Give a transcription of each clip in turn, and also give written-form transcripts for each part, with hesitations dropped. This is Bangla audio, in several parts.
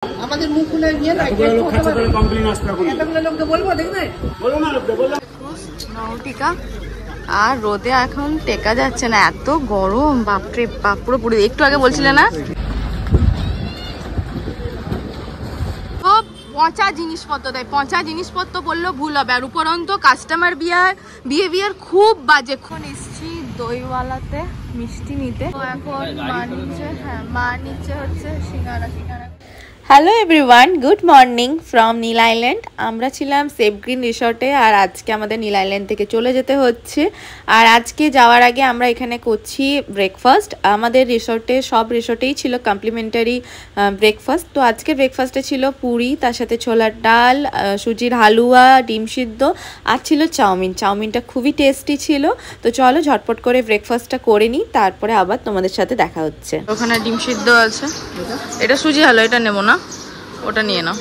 আমাদের মুখ খুলে নিয়ে না এতগুলো লোককে বলবো দেখবে নৌটিকা আর রোদে এখন টেকা যাচ্ছে না, এত গরম, বাপরে বাপ। পুরো পুরো একটু আগে বলছিলে না সব পচা জিনিসপত্র দেয়, পচা জিনিসপত্র বললেও ভুল হবে। আর উপরন্ত কাস্টমার বিহেভিয়ার খুব বাজে। এখন এসছি দইওয়ালাতে মিষ্টি নিতে, এখন মা নিচে হচ্ছে সিঙ্গারা। Hello everyone, good morning from Neil Island. আমরা ছিলাম সেফ গ্রিন রিসর্টে, আর আজকে আমাদের নীল আইল্যান্ড থেকে চলে যেতে হচ্ছে। আর আজকে যাওয়ার আগে আমরা এখানে করছি ব্রেকফাস্ট। আমাদের রিসর্টে সব রিসর্টেই ছিল কমপ্লিমেন্টারি ব্রেকফাস্ট। তো আজকে ব্রেকফাস্টে ছিল পুরি, তার সাথে ছোলার ডাল, সুজির হালুয়া, ডিম সিদ্ধ, আর ছিল চাউমিন। চাউমিনটা খুবই টেস্টি ছিল। তো চলো ঝটপট করে ব্রেকফাস্টটা করে নিই, তারপরে আবার তোমাদের সাথে দেখা হচ্ছে। ওখানে ডিম সিদ্ধ আছে, এটা সুজি হালুয়া, এটা নেবো না, ওটা নিয়ে নাও।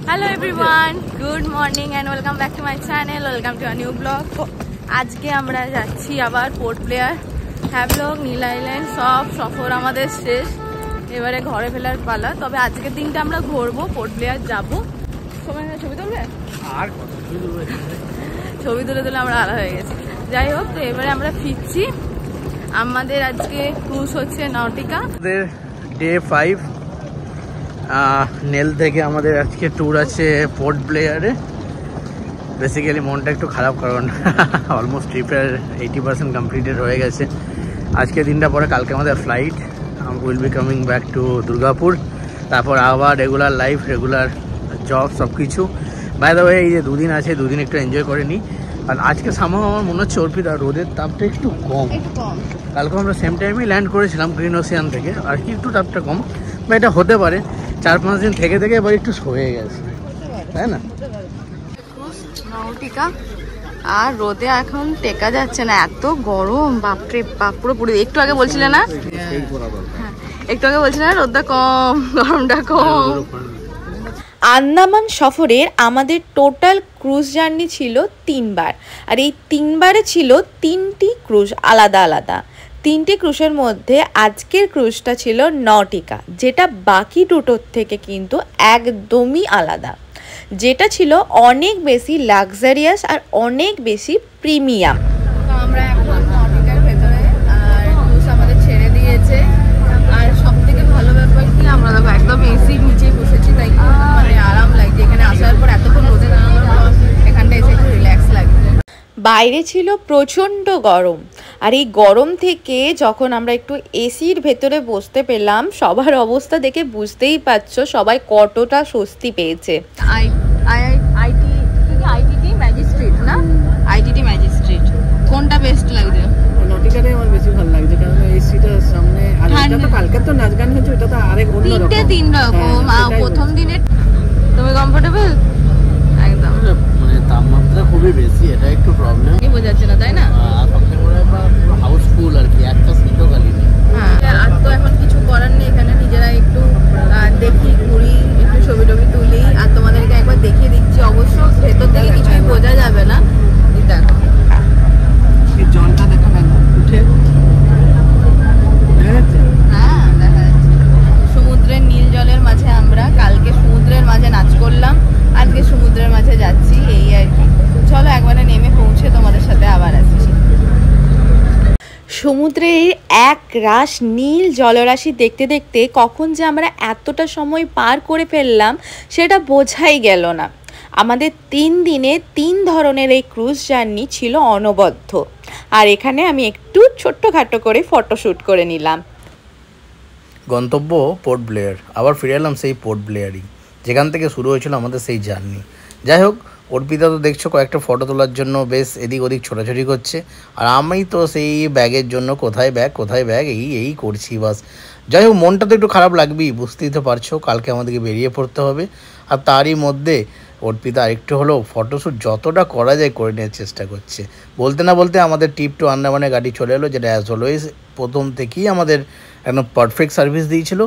Hello everyone, good morning and welcome back to my channel, welcome to a new blog. আজকে আমরা যাচ্ছি আবার পোর্ট ব্লেয়ার, হ্যাভলক, নীল আইল্যান্ড, সব সফর আমাদের শেষ। এবারে ঘরে ফেরার পালা। তবে আজকের দিনটা আমরা ঘুরবো, পোর্ট ব্লেয়ার যাবো। সময় ছবি তুলবে, আর ছবি তুলে তুলে আমরা আলাদা হয়ে গেছি। যাই হোক, তো এবারে আমরা ফিরছি। আমাদের আজকে ক্রুজ হচ্ছে নটিকা, ডে 5। নেল থেকে আমাদের আজকে ট্যুর আছে পোর্ট ব্লেয়ারে। বেসিক্যালি মনটা একটু খারাপ, কারণ অলমোস্ট ট্রিপের 80% কমপ্লিটেড হয়ে গেছে। আজকে দিনটা পরে কালকে আমাদের flight, will be coming back to Durgapur. তারপর আবার রেগুলার লাইফ, রেগুলার জব, সব কিছু। বাই দ্য ওয়ে, এই যে দুদিন আছে, দুদিন একটু এনজয় করে নিই। আর আজকে সামহ আমার মনে হচ্ছে অর্পিতা রোদের তাপটা একটু কম। কালকে আমরা সেম টাইমেই ল্যান্ড করেছিলাম গ্রিন ওসিয়ান থেকে, আর কি একটু তাপটা কম। বা এটা হতে পারে 4-5 দিন থেকে থেকে এবার একটু হয়ে গেছে, তাই না? নৌটিকা আর রোদে এখন টেকা যাচ্ছে না, এত গরম, বাপরে বাপ। পুরো পুরো একটু আগে বলছিলে না, একটু আগে বলছিলে না রোদটা কম, গরমটা কম। আন্দামান সফরের আমাদের টোটাল ক্রুজ জার্নি ছিল 3 বার, আর এই 3 বারে ছিল 3টি ক্রুজ আলাদা আলাদা। 3টি ক্রুজের মধ্যে আজকের ক্রুজটা ছিল নটিকা, যেটা বাকি দুটোর থেকে কিন্তু একদমই আলাদা, যেটা ছিল অনেক বেশি লাক্সারিয়াস আর অনেক বেশি প্রিমিয়াম। তো আমরা এখন নটিকার ভেতরে, আর ক্রুজ আমাদের ছেড়ে দিয়েছে। আর সব থেকে ভালো ব্যাপার কি, আমরা দেখো একদম এসির নিচে বসেছি, তাই মানে আরাম লাগছে। এখানে আসার পর এতক্ষণ রোদে দাঁড়ানোর পর এখানটা এসে একটু রিল্যাক্স লাগছে। বাইরে ছিল প্রচণ্ড গরম, আর এই গরম থেকে যখন আমরা একটু এসির ভেতরে বসতে পেলাম, সবার অবস্থা দেখে বুঝতেই পারছো সবাই কতটা স্বস্তি পেয়েছে। আইটিটি ম্যাজিস্ট্রেট না, আইটিটি ম্যাজিস্ট্রেট কোনটা বেস্ট লাগছে? নটিকাটাই আমার বেশি ভালো লাগছে, কারণ এসিটার সামনে। আর এটা তো কালকে তো নাচ গান হচ্ছে, ওটা তো আরেক অন্য রকম। 3 রকম। প্রথম দিনে তুমি কমফোর্টেবল একদম, মানে তাপমাত্রা খুবই বেশি, এটা একটু প্রবলেম। কি বোঝাচ্ছে না, তাই না? হাউসফুল আর কি, একটা সিটও খালি নেই। হ্যাঁ, আর তো এখন কিছু করার নেই। এখানে নিজেরা একটু দেখি, ঘুরি, একটু ছবি টবি তুলি, আর তোমাদেরকে একবার দেখিয়ে দিচ্ছি। অবশ্য ভেতর থেকে কিছুই বোঝা যাবে না। দেখো জলটা দেখো না উঠে, দেখা যাচ্ছে? হ্যাঁ, দেখা যাচ্ছে। সমুদ্রের নীল জলের মাঝে আমরা কালকে সমুদ্রের মাঝে নাচ করলাম, আজকে সমুদ্রের মাঝে যাচ্ছি, এই আর কি। চলো একবারে নেমে পৌঁছে তোমাদের সাথে আবার আসছি। সমুদ্রের এক রাশ নীল জলরাশি দেখতে দেখতে কখন যে আমরা এতটা সময় পার করে ফেললাম সেটা বোঝাই গেল না। আমাদের 3 দিনে 3 ধরনের এই ক্রুজ জার্নি ছিল অনবদ্য। আর এখানে আমি একটু ছোট্টখাটো করে ফটোশ্যুট করে নিলাম। গন্তব্য পোর্ট ব্লেয়ার, আবার ফিরে এলাম সেই পোর্ট ব্লেয়ারই, যেখান থেকে শুরু হয়েছিল আমাদের সেই জার্নি। যাই হোক, অর্পিতা তো দেখছো কয়েকটা ফটো তোলার জন্য বেশ এদিক ওদিক ছোটাছুটি করছে, আর আমি তো সেই ব্যাগের জন্য কোথায় ব্যাগ এই করছি বাস। যাই হোক, মনটা তো একটু খারাপ লাগবেই, বুঝতেই তো পারছো। কালকে আমাদেরকে বেরিয়ে পড়তে হবে, আর তারই মধ্যে অর্পিতা আরেকটু হলেও ফটোশ্যুট যতটা করা যায় করে নেওয়ার চেষ্টা করছে। বলতে না বলতে আমাদের ট্রিপ টু আন্দামানে গাড়ি চলে এলো, যেটা অ্যাজ অলওয়েজ প্রথম থেকেই আমাদের একদম পারফেক্ট সার্ভিস দিয়েছিল।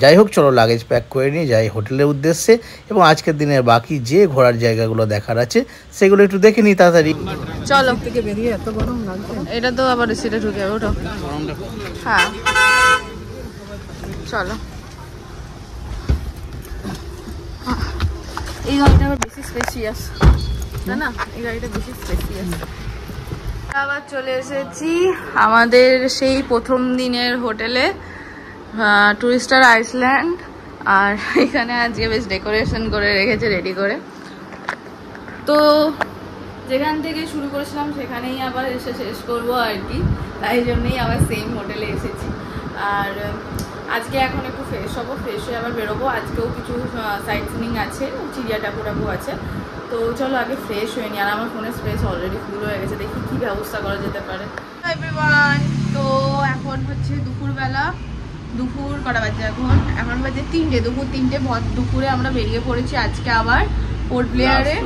যাই হোক, চলো লাগেজ প্যাক করে নিয়ে যাই হোটেলের উদ্দেশ্যে, এবং আজকের দিনের বাকি যে ঘোরার জায়গাগুলো দেখার আছে সেগুলো একটু দেখে নিই তাড়াতাড়ি। চলো, থেকে বেরিয়ে এত গরম লাগছে। এটা তো আবার সিটে ঢুকে যাবে, ওঠো। হ্যাঁ, চলো। এই গাড়িটা আবার বেশি স্পেশিয়াস, তাই না? এই গাড়িটা বেশি স্পেশিয়াস। আবার চলে এসেছি আমাদের সেই প্রথম দিনের হোটেলে, টুরিস্টার আইসল্যান্ড। আর এখানে আজকে বেশ ডেকোরেশন করে রেখেছে রেডি করে। তো যেখান থেকে শুরু করেছিলাম সেখানেই আবার এসে শেষ করবো আর কি, তাই জন্যই আবার সেম হোটেলে এসেছি। আর আজকে এখন একটু ফ্রেশ হবো, ফ্রেশ হয়ে আবার বেরোবো। আজকেও কিছু সাইট সিনিং আছে, চিড়িয়াটাপুরাপু আছে। তো চলো আগে ফ্রেশ হয়ে নি। আর আমার ফোনের স্পেস অলরেডি ফুল হয়ে গেছে, দেখি কি ব্যবস্থা করা যেতে পারে। এভরিওয়ান, তো এখন হচ্ছে দুপুরবেলা, দুপুর কটা বাজে এখন বাজে 3টে, দুপুর 3টে। দুপুরে আমরা বেরিয়ে পড়েছি আজকে আবার পোর্ট ব্লেয়ারে।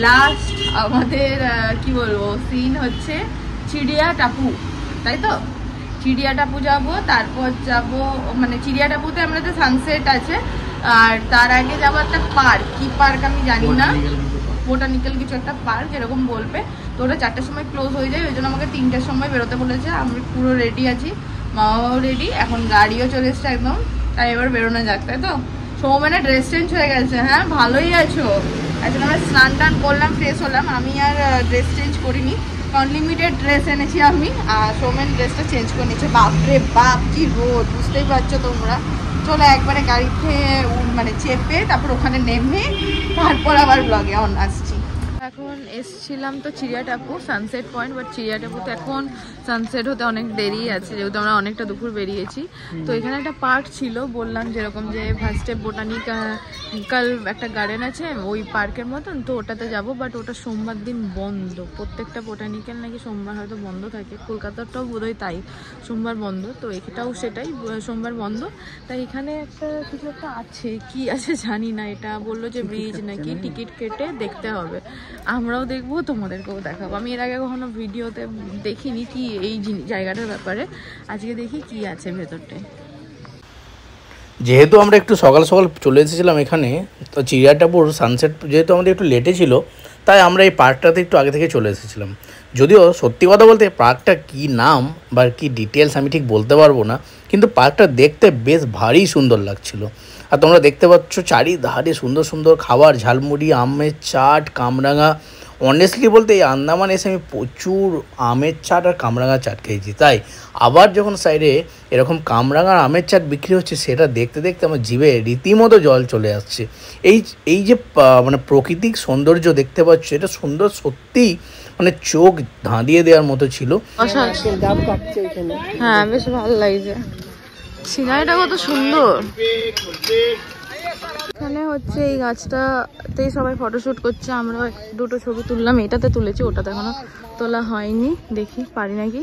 লাস্ট আমাদের কি বলবো সিন হচ্ছে চিড়িয়াটাপু, তাই তো? চিড়িয়াটাপু যাব, তারপর যাব মানে চিড়িয়াটাপুতে আমাদের সানসেট আছে। আর তার আগে যাবো একটা পার্ক, কি পার্ক আমি জানি না, বোটানিক্যাল কিছু একটা পার্ক এরকম বলবে। তো ওটা 4টার সময় ক্লোজ হয়ে যায়, ওই জন্য আমাকে 3টার সময় বেরোতে বলেছে। আমি পুরো রেডি আছি, মামাও রেডি, এখন গাড়িও চলে এসছে একদম। তাই এবার বেরোনো যাক, তাই তো? সৌমেনের ড্রেস চেঞ্জ হয়ে গেছে। হ্যাঁ, ভালোই আছো। এখন আমরা স্নান টান করলাম, ফ্রেশ হলাম। আমি আর ড্রেস চেঞ্জ করিনি, আনলিমিটেড ড্রেস এনেছি আমি। আর সৌমেন ড্রেসটা চেঞ্জ করে নিচ্ছে। বাপরে বাপ কি রোদ, বুঝতেই পারছো তোমরা। চলো একবারে গাড়িতে মানে চেপে তারপর ওখানে নেমে তারপর আবার ব্লগে অন আসছি। এখন এসছিলাম তো চিড়িয়াটাপু সানসেট পয়েন্ট, বাট চিড়িয়াটাপুতে এখন সানসেট হতে অনেক দেরি আছে, যেহেতু আমরা অনেকটা দুপুর বেরিয়েছি। তো এখানে একটা পার্ক ছিল, বললাম যেরকম যে ফার্স্টে বোটানিক্যাল একটা গার্ডেন আছে ওই পার্কের মতন, তো ওটাতে যাব। বাট ওটা সোমবার দিন বন্ধ, প্রত্যেকটা বোটানিক্যাল নাকি সোমবার হয়তো বন্ধ থাকে। কলকাতাটাও বোধহয় তাই, সোমবার বন্ধ। তো এটাও সেটাই, সোমবার বন্ধ। তাই এখানে একটা কিছু একটা আছে, কি আছে জানি না। এটা বললো যে ব্রিজ নাকি, টিকিট কেটে দেখতে হবে। আমরাও দেখবো, তোমাদেরকেও দেখাবো। আমি এর আগে কখনো ভিডিওতে দেখিনি কি এই জায়গাটার ব্যাপারে। আজকে দেখি কি আছে ভেতরটায়। যেহেতু আমরা একটু সকাল সকাল চলে এসেছিলাম এখানে, তো চিড়িয়াটাপুর সানসেট যেহেতু আমাদের একটু লেটে ছিল, তাই আমরা এই পার্কটাতে একটু আগে থেকে চলে এসেছিলাম। যদিও সত্যি কথা বলতে পার্কটা কী নাম বা কী ডিটেলস আমি ঠিক বলতে পারবো না, কিন্তু পার্কটা দেখতে বেশ ভারী সুন্দর লাগছিল। আর তোমরা দেখতে পাচ্ছ চারিধারে সুন্দর সুন্দর খাবার, ঝালমুড়ি, আমের চাট, কামরাঙা। অনেস্টলি বলতে এই আন্দামান এসে আমি প্রচুর আমের চাট আর কামরাঙা চাট খেয়েছি। তাই আবার যখন সাইডে এরকম কামরাঙা আর আমের চাট বিক্রি হচ্ছে, সেটা দেখতে দেখতে আমার জিভে রীতিমতো জল চলে আসছে। এই যে মানে প্রাকৃতিক সৌন্দর্য দেখতে পাচ্ছ, এটা সুন্দর সত্যি, মানে চোখ ধাঁধিয়ে দেওয়ার মতো ছিল। হ্যাঁ, বেশ ভালো লাগছে, সিনারিটা কত সুন্দর। এখানে হচ্ছে এই গাছটাতেই সবাই ফটোশুট করছে। আমরা দুটো ছবি তুললাম, এটাতে তুলেছি, ওটাতে এখনো তোলা হয়নি, দেখি পারি নাকি।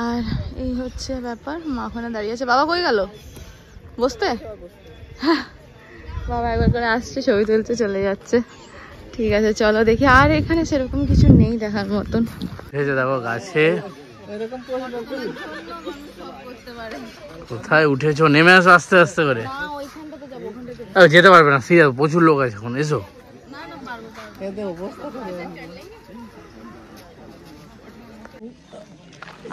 আর এই হচ্ছে ব্যাপার। মা ওখানে দাঁড়িয়ে আছে। বাবা কই গেল বসতে? বাবা একবার করে আসছে, ছবি তুলতে চলে যাচ্ছে। ঠিক আছে চলো দেখি। আর এখানে সেরকম কিছু নেই দেখার মতন। দেখো গাছে কোথায় উঠেছো, নেমে আসো আস্তে আস্তে করে। যেতে পারবে না, সিরিয়াস প্রচুর লোক আছে এখন, এসো।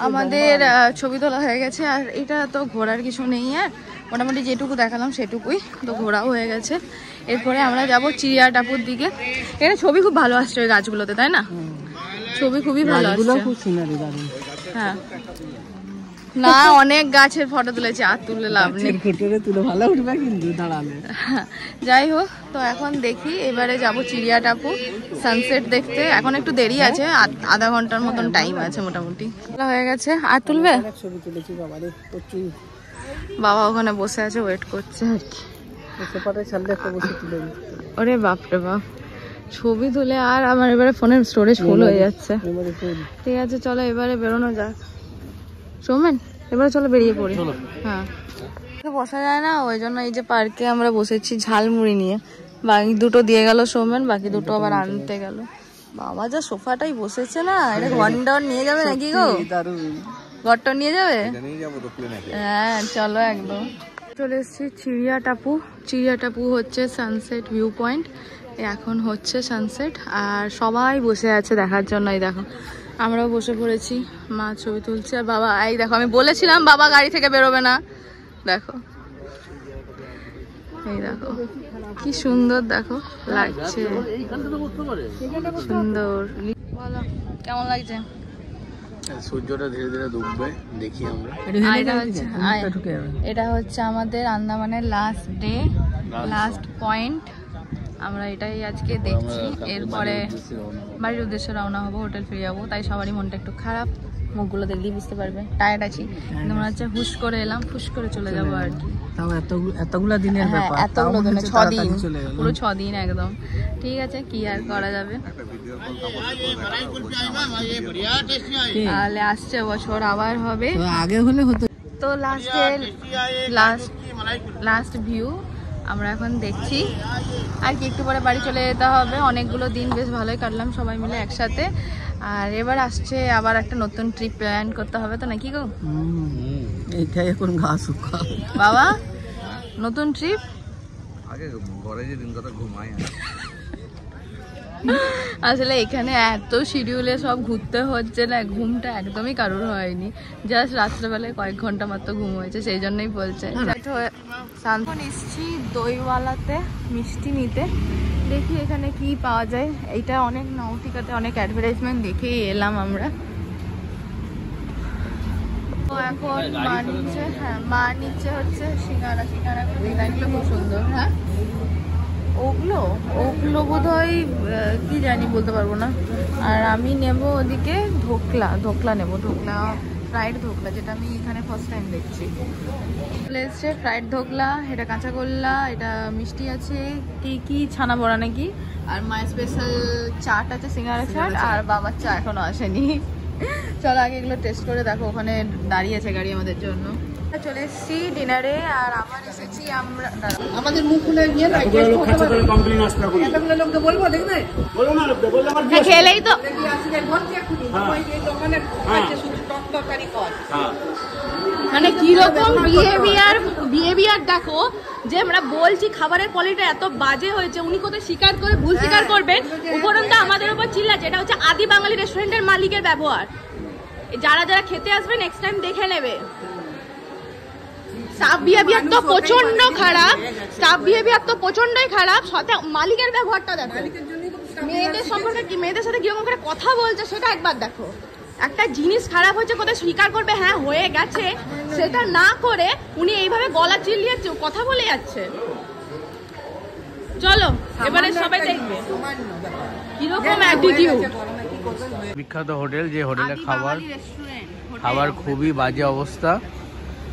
আমাদের ছবি তোলা হয়ে গেছে। আর এটা তো ঘোরার কিছু নেই, আর মোটামুটি যেটুকু দেখালাম সেটুকুই, তো ঘোরাও হয়ে গেছে। এরপরে আমরা যাব চিড়িয়াটাপুর দিকে। এখানে ছবি খুব ভালো আসছে ওই গাছগুলোতে, তাই না? ছবি খুবই ভালো আসছে। হ্যাঁ, না অনেক গাছের ফটো তুলেছি, আর তুলে লাভ নেই। যাই হোক, তো এখন দেখি এবারে যাব চিড়িয়াটাপু সানসেট দেখতে। এখন একটু দেরি আছে, আধা ঘন্টার মতন টাইম আছে মোটামুটি। হয়ে গেছে। আর তুলবে? বাবা ওখানে বসে আছে, ওয়েট করছে আর কি। ওরে বাপরে বাপ, ছবি তুলে আর আমার এবারে ফোনের স্টোরেজ ফুল হয়ে যাচ্ছে। ঠিক আছে চলো এবারে বেরোনো যাক। সৌমেন এবারে চলো বেরিয়ে পড়ি। হ্যাঁ, বসা যায় না, ওই জন্য এই যে পার্কে আমরা বসেছি ঝালমুড়ি নিয়ে। বাকি দুটো দিয়ে গেল সৌমেন, বাকি দুটো আবার আনতে গেল। বাবা যা সোফাটাই বসেছে না, এটা ঘন্টার নিয়ে যাবে নাকি গো? ঘরটা নিয়ে যাবে? হ্যাঁ চলো একদম। চলে এসেছি চিড়িয়াটাপু। চিড়িয়াটাপু হচ্ছে সানসেট ভিউ পয়েন্ট। এখন হচ্ছে সানসেট আর সবাই বসে আছে দেখার জন্য। এই দেখো আমরাও বসে পড়েছি, মা ছবি তুলছে আর বাবা এই দেখো, আমি বলেছিলাম বাবা গাড়ি থেকে বেরোবে না, দেখো এই দেখো কি সুন্দর, দেখো লাগছে, সুন্দর। বলো কেমন লাগছে? সূর্যটা ধীরে ধীরে ডুববে, দেখি আমরা। এটা হচ্ছে আমাদের আন্দামানের লাস্ট ডে, লাস্ট পয়েন্ট। আমরা এটাই আজকে দেখছি। এরপরে বাড়ির উদ্দেশ্যে রওনা হবো, হোটেল ফিরে যাবো। তাই সবারই মনটা একটু খারাপ, মুখগুলো দেখলেই বুঝতে পারবে টায়ার্ড আছি। কিন্তু মনে হচ্ছে হুশ করে এলাম, হুশ করে চলে যাবো আর কি। এতগুলো দিনের ব্যাপার, এতগুলো দিনে 6 দিন, পুরো 6 দিন একদম। ঠিক আছে, কি আর করা যাবে। তাহলে আসছে বছর আবার হবে, আগে হলে হতো। তো লাস্ট ভিউ আমরা এখন দেখছি আর কি। একটু পরে বাড়ি চলে যেতে হবে। অনেকগুলো দিন বেশ ভালোই কাটলাম সবাই মিলে একসাথে। আর এবার আসছে আবার একটা নতুন ট্রিপ প্ল্যান করতে হবে, তো নাকি গো? এইটাই এখন গা শুকা বাবা, নতুন ট্রিপ। আগে ঘরে যে দিন কথা ঘুমাই আসলে এখানে এত শিডিউলে সব ঘুরতে হচ্ছে না, ঘুমটা একদমই কারোর হয়নি। জাস্ট রাত্রেবেলায় কয়েক ঘন্টা মাত্র ঘুম হয়েছে, সেই জন্যই বলছে। এখন এসছি দইওয়ালাতে মিষ্টি নিতে, দেখি এখানে কি পাওয়া যায়। এইটা অনেক নাউটিকাতে অনেক অ্যাডভার্টাইজমেন্ট দেখেই এলাম আমরা। তো এখন মা নিচ্ছে হচ্ছে সিঙ্গারা ডিজাইনগুলো খুব সুন্দর। হ্যাঁ, ওগুলো বোধ হয় কি জানি, বলতে পারবো না। আর আমি নেব ওদিকে ধোকলা নেব, ফ্রাইড ধোকলা, যেটা আমি এখানে ফার্স্ট টাইম দেখছি। এসছে ফ্রাইড ধোকলা, এটা কাঁচা গোল্লা, এটা মিষ্টি আছে, কি ছানা বড়া নাকি, আর মায়ের স্পেশাল চাট আছে, সিঙ্গারা চাট, আর বাবার চা এখনো আসেনি। চলো আগে এগুলো টেস্ট করে দেখো। ওখানে দাঁড়িয়ে আছে গাড়ি আমাদের জন্য। চলে এসেছি ডিনারে, আর আবার এসেছি আমরা। আমাদের মুখ খুলে গিয়ে না এতগুলো লোককে বলবো, দেখবে বলো না, লোককে বললে আমার খেলেই তো মানে কিরকম বিহেভিয়ার দেখো, যে আমরা বলছি খাবারের কোয়ালিটি এত বাজে হয়েছে, উনি কোথায় স্বীকার করে ভুল স্বীকার করবেন, উপরন্তু আমাদের উপর চিল্লাচ্ছে। এটা হচ্ছে আদি বাঙালি রেস্টুরেন্টের মালিকের ব্যবহার। যারা খেতে আসবে নেক্সট টাইম দেখে নেবে। স্টাফ বিহেভিয়ার তো প্রচন্ডই খারাপ, সাথে মালিকের ব্যবহারটা দেখো। মেয়েদের সম্পর্কে কি, মেয়েদের সাথে কিরকম করে কথা বলছে সেটা একবার দেখো। একটা জিনিস খারাপ হচ্ছে কোথায় স্বীকার করবে, হ্যাঁ হয়ে গেছে, সেটা না করে উনি এইভাবে গলা চিল্লিয়ে কথা বলে যাচ্ছে। চলো এবারে সবাই দেখবে কিরকম অ্যাটিটিউড। বিখ্যাত হোটেল, যে হোটেলে খাবার খুবই বাজে অবস্থা।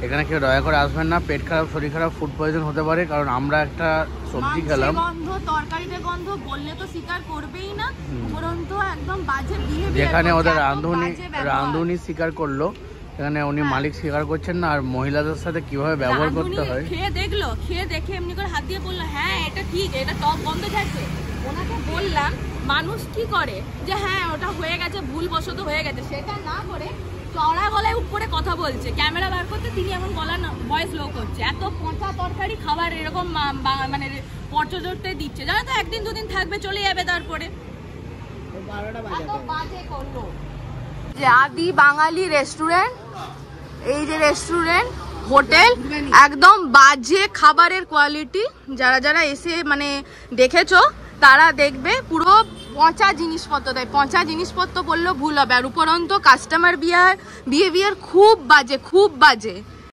এখানে কেউ দয়া করে আসবেন না, পেট খারাপ, শরীর খারাপ, ফুড পয়জন হতে পারে। কারণ আমরা একটা সবজি খেলাম, তরকারিতে গন্ধ, বললে তো স্বীকার করবেই না, উপরন্তু একদম বাজে বিহেভিয়ার। যেখানে ওদের রাঁধুনি স্বীকার করলো, এখানে উনি মালিক স্বীকার করছেন না। আর মহিলাদের সাথে কিভাবে ব্যবহার করতে হয়, খেয়ে দেখে এমনি করে হাত দিয়ে বললো হ্যাঁ এটা ঠিক, এটা টক গন্ধ যাচ্ছে। ওনাকে বললাম মানুষ কি করে, যে হ্যাঁ ওটা হয়ে গেছে, ভুলবশত হয়ে গেছে, সেটা না করে চড়া গলায় উপরে কথা বলছে। ক্যামেরা বার করতে তিনি এখন গলা ভয়েস লো করছে। এত পচা তরকারি খাবার এরকম মানে পর্যটকদের দিচ্ছে, জানো তো একদিন দুদিন থাকবে, চলে যাবে, তারপরে যে আদি বাঙালি রেস্টুরেন্ট, এই যে রেস্টুরেন্ট হোটেল, একদম বাজে খাবারের কোয়ালিটি। যারা এসে মানে দেখেছো তারা দেখবে, পুরো পচা জিনিসপত্র দেয়। পচা জিনিসপত্র বললেও ভুল হবে। আর উপরন্তু কাস্টমার বিহেভিয়ার খুব বাজে।